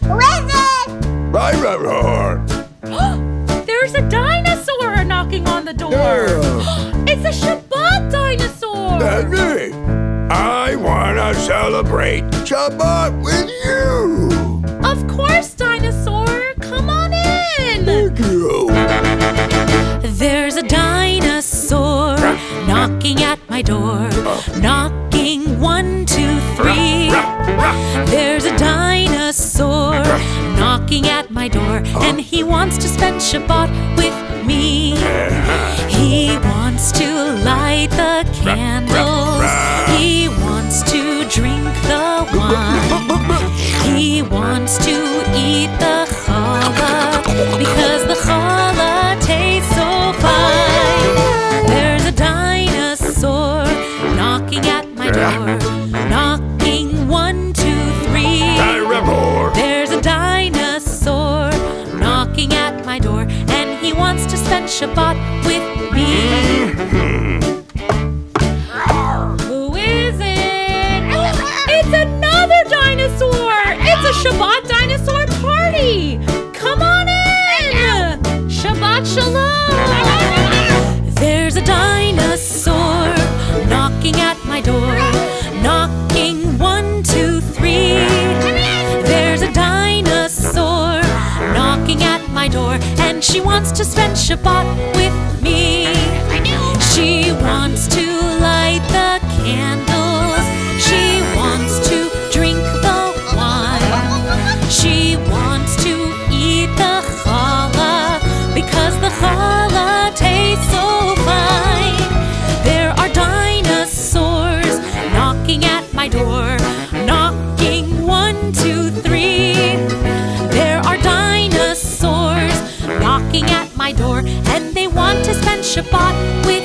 Who is it? There's a dinosaur knocking on the door. It's a Shabbat dinosaur. That's me. I want to celebrate Shabbat with you. Of course, dinosaur. Come on in. Thank you. There's a dinosaur knocking at my door. Knocking 1, 2, 3. There's a dinosaur knocking at my door, and he wants to spend Shabbat with me. He wants to light the candles. He wants to drink the wine. He wants to eat the challah, because the challah tastes so fine. There's a dinosaur knocking at my door. Knocking 1, 2, 3. There's a dinosaur knocking at my door, and he wants to spend Shabbat with me. Who is it? It's another dinosaur! It's a Shabbat dinosaur party! Come on in! Shabbat shalom! There's a dinosaur knocking at my door. Knocking 1, 2, 3. There's a dinosaur knocking at my door, and she wants to spend Shabbat with me. She wants to light the candles. She wants to drink the wine. She wants to eat the challah, because the challah tastes so fine. There are dinosaurs knocking at my door. Knocking 1, 2, 3. There are dinosaurs knocking at my door, and they want to spend Shabbat with